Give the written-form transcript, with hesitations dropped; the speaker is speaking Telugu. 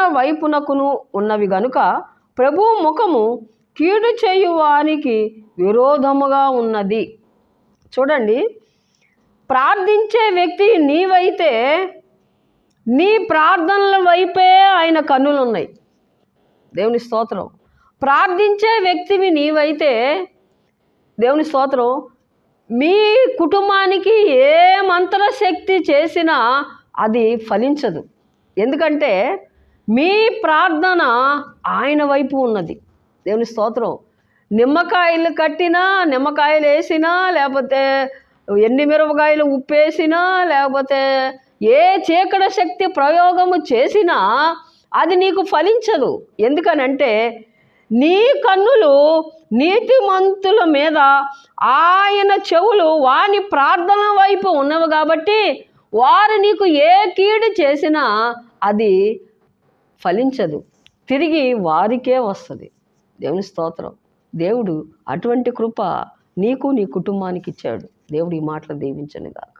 వైపునకును ఉన్నవి గనుక ప్రభు ముఖము కీడు చేయువానికి విరోధముగా ఉన్నది. చూడండి, ప్రార్థించే వ్యక్తి నీవైతే నీ ప్రార్థనల వైపే ఆయన కన్నులు ఉన్నాయి. దేవుని స్తోత్రం. ప్రార్థించే వ్యక్తివి నీవైతే దేవుని స్తోత్రం, మీ కుటుంబానికి ఏ మంత్రశక్తి చేసినా అది ఫలించదు. ఎందుకంటే మీ ప్రార్థన ఆయన వైపు ఉన్నది. దేవుని స్తోత్రం. నిమ్మకాయలు కట్టినా, నిమ్మకాయలు వేసినా, లేకపోతే ఎన్ని మిరపకాయలు ఉప్పేసినా, లేకపోతే ఏ చీకటి శక్తి ప్రయోగము చేసినా అది నీకు ఫలించదు. ఎందుకనంటే నీ కన్నులు నీతిమంతుల మీద, ఆయన చెవులు వాని ప్రార్థన వైపు ఉన్నవి కాబట్టి వారు నీకు ఏ కీడు చేసినా అది ఫలించదు, తిరిగి వారికే వస్తుంది. దేవుని స్తోత్రం. దేవుడు అటువంటి కృప నీకు నీ కుటుంబానికి ఇచ్చాడు. దేవుడు ఈ మాటలు దీవించనుగాక.